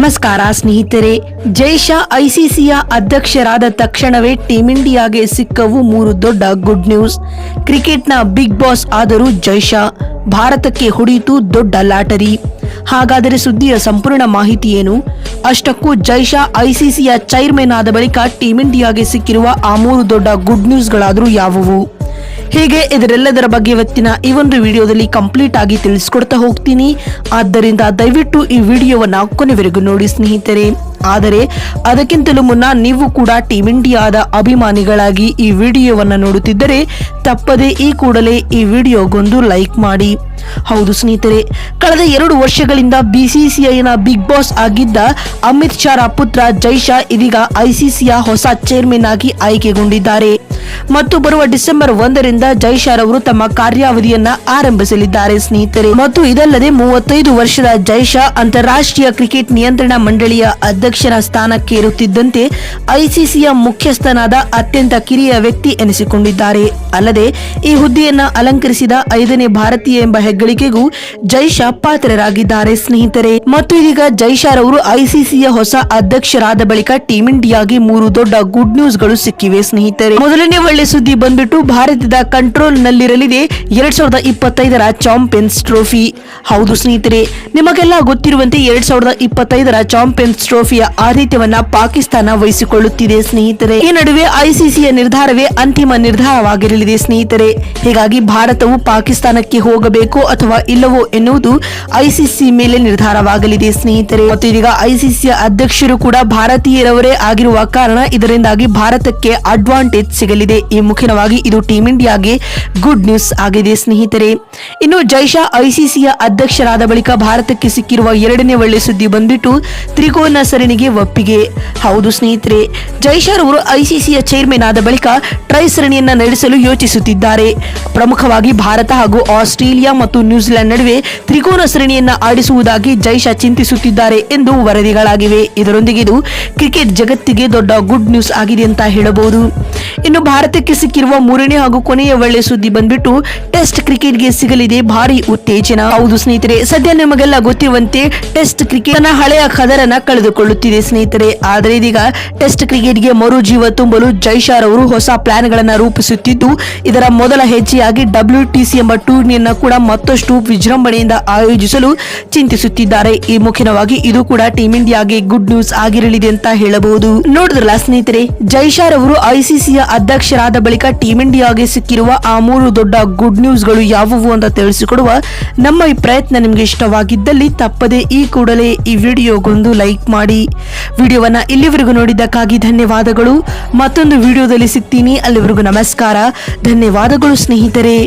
ನಮಸ್ಕಾರ ಸ್ನೇಹಿತರೆ. ಜೈಶಾ ಐಸಿಸಿಯ ಅಧ್ಯಕ್ಷರಾದ ತಕ್ಷಣವೇ ಟೀಂ ಇಂಡಿಯಾಗೆ ಸಿಕ್ಕವು 3 ದೊಡ್ಡ ಗುಡ್ ನ್ಯೂಸ್. ಕ್ರಿಕೆಟ್ನ ಬಿಗ್ ಬಾಸ್ ಆದರೂ ಜೈಶಾ, ಭಾರತಕ್ಕೆ ಹೊಡೆಯಿತು ದೊಡ್ಡ ಲಾಟರಿ. ಹಾಗಾದರೆ ಸುದ್ದಿಯ ಸಂಪೂರ್ಣ ಮಾಹಿತಿ ಏನು? ಅಷ್ಟಕ್ಕೂ ಜೈಶಾ ಐಸಿಸಿಯ ಚೈರ್ಮನ್ ಆದ ಬಳಿಕ ಟೀಂ ಇಂಡಿಯಾಗೆ ಸಿಕ್ಕಿರುವ ಆ 3 ದೊಡ್ಡ ಗುಡ್ ನ್ಯೂಸ್ಗಳಾದರೂ ಯಾವುವು? ಹೀಗೆ ಇದರೆಲ್ಲದರ ಬಗ್ಗೆ ಇವತ್ತಿನ ಈ ಒಂದು ವಿಡಿಯೋದಲ್ಲಿ ಕಂಪ್ಲೀಟ್ ಆಗಿ ತಿಳಿಸ್ಕೊಡ್ತಾ ಹೋಗ್ತೀನಿ. ಆದ್ದರಿಂದ ದಯವಿಟ್ಟು ಈ ವಿಡಿಯೋವನ್ನ ಕೊನೆವರೆಗೂ ನೋಡಿ ಸ್ನೇಹಿತರೆ. ಆದರೆ ಅದಕ್ಕಿಂತಲೂ ಮುನ್ನ ನೀವು ಕೂಡ ಟೀಂ ಇಂಡಿಯಾದ ಅಭಿಮಾನಿಗಳಾಗಿ ಈ ವಿಡಿಯೋವನ್ನ ನೋಡುತ್ತಿದ್ದರೆ ತಪ್ಪದೆ ಈ ಕೂಡಲೇ ಈ ವಿಡಿಯೋಗೊಂದು ಲೈಕ್ ಮಾಡಿ. ಹೌದು ಸ್ನೇಹಿತರೆ, ಕಳೆದ 2 ವರ್ಷಗಳಿಂದ ಬಿಸಿಸಿಐನ ಬಿಗ್ ಬಾಸ್ ಆಗಿದ್ದ ಅಮಿತ್ ಶಾ ಪುತ್ರ ಜೈಶಾ ಇದೀಗ ಐಸಿಸಿಯ ಹೊಸ ಚೇರ್ಮನ್ ಆಗಿ ಆಯ್ಕೆಗೊಂಡಿದ್ದಾರೆ ಮತ್ತು ಬರುವ ಡಿಸೆಂಬರ್ 1ರಿಂದ ಜೈಶಾ ರವರು ತಮ್ಮ ಕಾರ್ಯಾವಧಿಯನ್ನ ಆರಂಭಿಸಲಿದ್ದಾರೆ ಸ್ನೇಹಿತರೆ. ಮತ್ತು ಇದಲ್ಲದೆ 35 ವರ್ಷದ ಜೈಶಾ ಅಂತಾರಾಷ್ಟ್ರೀಯ ಕ್ರಿಕೆಟ್ ನಿಯಂತ್ರಣ ಮಂಡಳಿಯ ಅಧ್ಯಕ್ಷರ ಸ್ಥಾನಕ್ಕೆ ಇರುತ್ತಿದ್ದಂತೆ ಐಸಿಸಿಯ ಮುಖ್ಯಸ್ಥನಾದ ಅತ್ಯಂತ ಕಿರಿಯ ವ್ಯಕ್ತಿ ಎನಿಸಿಕೊಂಡಿದ್ದಾರೆ. ಅಲ್ಲದೆ ಈ ಹುದ್ದೆಯನ್ನ ಅಲಂಕರಿಸಿದ 5ನೇ ಭಾರತೀಯ ಎಂಬ ಹೆಗ್ಗಳಿಕೆಗೂ ಜೈಶಾ ಪಾತ್ರರಾಗಿದ್ದಾರೆ ಸ್ನೇಹಿತರೆ. ಮತ್ತು ಇದೀಗ ಜೈಶಾ ರವರು ಐಸಿಸಿಯ ಹೊಸ ಅಧ್ಯಕ್ಷರಾದ ಬಳಿಕ ಟೀಂ ಇಂಡಿಯಾಗೆ 3 ದೊಡ್ಡ ಗುಡ್ ನ್ಯೂಸ್ ಗಳು ಸಿಕ್ಕಿವೆ ಸ್ನೇಹಿತರೆ. ಮೊದಲನೇ ಒಳ್ಳೆ ಸುದ್ದಿ ಬಂದ್ಬಿಟ್ಟು ಭಾರತದ ಕಂಟ್ರೋಲ್ ನಲ್ಲಿರಲಿದೆ 2025ರ ಚಾಂಪಿಯನ್ಸ್ ಟ್ರೋಫಿ. ಹೌದು ಸ್ನೇಹಿತರೆ, ನಿಮಗೆಲ್ಲ ಗೊತ್ತಿರುವಂತೆ 2025ರ ಚಾಂಪಿಯನ್ಸ್ ಟ್ರೋಫಿಯ ಆತಿಥ್ಯವನ್ನ ಪಾಕಿಸ್ತಾನ ವಹಿಸಿಕೊಳ್ಳುತ್ತಿದೆ ಸ್ನೇಹಿತರೆ. ಈ ನಡುವೆ ಐಸಿಸಿಯ ನಿರ್ಧಾರವೇ ಅಂತಿಮ ನಿರ್ಧಾರವಾಗಿರಲಿದೆ ಸ್ನೇಹಿತರೆ. ಹೀಗಾಗಿ ಭಾರತವು ಪಾಕಿಸ್ತಾನಕ್ಕೆ ಹೋಗಬೇಕು ಅಥವಾ ಇಲ್ಲವೋ ಎನ್ನುವುದು ಐಸಿಸಿ ಮೇಲೆ ನಿರ್ಧಾರವಾಗಲಿದೆ ಸ್ನೇಹಿತರೆ. ಮತ್ತು ಇದೀಗ ಐಸಿಸಿಯ ಅಧ್ಯಕ್ಷರು ಕೂಡ ಭಾರತೀಯರವರೇ ಆಗಿರುವ ಕಾರಣ ಇದರಿಂದಾಗಿ ಭಾರತಕ್ಕೆ ಅಡ್ವಾಂಟೇಜ್ ಸಿಗಲಿದೆ. ಈ ಮುಖ್ಯವಾಗಿ ಇದು ಟೀಂ ಇಂಡಿಯಾಗೆ ಗುಡ್ ನ್ಯೂಸ್ ಆಗಿದೆ ಸ್ನೇಹಿತರೆ. ಇನ್ನು ಜೈಶಾ ಐಸಿಸಿಯ ಅಧ್ಯಕ್ಷರಾದ ಬಳಿಕ ಭಾರತಕ್ಕೆ ಸಿಕ್ಕಿರುವ 2ನೇ ಒಳ್ಳೆ ಸುದ್ದಿ ಬಂದ್ಬಿಟ್ಟು ತ್ರಿಕೋನ ಸರಣಿಗೆ ಒಪ್ಪಿಗೆ. ಹೌದು ಸ್ನೇಹಿತರೆ, ಜೈಶಾ ರವರು ಐಸಿಸಿಯ ಚೇರ್ಮನ್ ಆದ ಬಳಿಕ ಟ್ರೈ ಸರಣಿಯನ್ನ ನಡೆಸಲು ಯೋಚಿಸುತ್ತಿದ್ದಾರೆ. ಪ್ರಮುಖವಾಗಿ ಭಾರತ ಹಾಗೂ ಆಸ್ಟ್ರೇಲಿಯಾ ಮತ್ತು ನ್ಯೂಜಿಲೆಂಡ್ ನಡುವೆ ತ್ರಿಕೋನ ಸರಣಿಯನ್ನ ಆಡಿಸುವುದಾಗಿ ಜೈಶಾ ಚಿಂತಿಸುತ್ತಿದ್ದಾರೆ ಎಂದು ವರದಿಗಳಾಗಿವೆ. ಇದರೊಂದಿಗೆ ಇದು ಕ್ರಿಕೆಟ್ ಜಗತ್ತಿಗೆ ದೊಡ್ಡ ಗುಡ್ ನ್ಯೂಸ್ ಆಗಿದೆ ಅಂತ ಹೇಳಬಹುದು. ಇನ್ನು ಭಾರತಕ್ಕೆ ಸಿಕ್ಕಿರುವ 3ನೇ ಹಾಗೂ ಕೊನೆಯ ಒಳ್ಳೆ ಸುದ್ದಿ ಬಂದ್ಬಿಟ್ಟು ಟೆಸ್ಟ್ ಕ್ರಿಕೆಟ್ಗೆ ಸಿಗಲಿದೆ ಭಾರಿ ಉತ್ತೇಜನ. ಹೌದು ಸ್ನೇಹಿತರೆ, ಸದ್ಯ ನಿಮಗೆಲ್ಲ ಗೊತ್ತಿರುವಂತೆ ಟೆಸ್ಟ್ ಕ್ರಿಕೆಟ್ ನ ಹಳೆಯ ಖದರನ್ನ ಕಳೆದುಕೊಳ್ಳುತ್ತಿದೆ ಸ್ನೇಹಿತರೆ. ಆದರೆ ಇದೀಗ ಟೆಸ್ಟ್ ಕ್ರಿಕೆಟ್ಗೆ ಮರು ಜೀವ ತುಂಬಲು ಜೈಶಾ ರವರು ಹೊಸ ಪ್ಲಾನ್ ಗಳನ್ನ ರೂಪಿಸುತ್ತಿದ್ದು, ಇದರ ಮೊದಲ ಹೆಜ್ಜೆಯಾಗಿ WTC ಎಂಬ ಟೂರ್ನಿಯನ್ನ ಕೂಡ ಮತ್ತಷ್ಟು ವಿಜೃಂಭಣೆಯಿಂದ ಆಯೋಜಿಸಲು ಚಿಂತಿಸುತ್ತಿದ್ದಾರೆ. ಈ ಮುಖ್ಯವಾಗಿ ಇದು ಕೂಡ ಟೀಂ ಇಂಡಿಯಾಗೆ ಗುಡ್ ನ್ಯೂಸ್ ಆಗಿರಲಿದೆ ಅಂತ ಹೇಳಬಹುದು. ನೋಡಿದ್ರಲ್ಲ ಸ್ನೇಹಿತರೆ, ಜೈಶಾ ರವರು ಐಸಿಸಿಯ ಅಧ್ಯಕ್ಷರಾದ ಬಳಿಕ ಟೀಂ ಇಂಡಿಯಾಗೆ ಸಿಕ್ಕಿರುವ ಆ 3 ದೊಡ್ಡ ಗುಡ್ ನ್ಯೂಸ್ ಗಳು ಯಾವುವು ಅಂತ ತಿಳಿಸಿಕೊಡುವ ನಮ್ಮ ಈ ಪ್ರಯತ್ನ ನಿಮ್ಗೆ ಇಷ್ಟವಾಗಿದ್ದಲ್ಲಿ ತಪ್ಪದೆ ಈ ಕೂಡಲೇ ಈ ವಿಡಿಯೋಗೊಂದು ಲೈಕ್ ಮಾಡಿ. ವಿಡಿಯೋವನ್ನ ಇಲ್ಲಿವರೆಗೂ ನೋಡಿದ್ದಕ್ಕಾಗಿ ಧನ್ಯವಾದಗಳು. ಮತ್ತೊಂದು ವಿಡಿಯೋದಲ್ಲಿ ಸಿಗ್ತೀನಿ. ಅಲ್ಲಿವರೆಗೂ ನಮಸ್ಕಾರ, ಧನ್ಯವಾದಗಳು ಸ್ನೇಹಿತರೆ.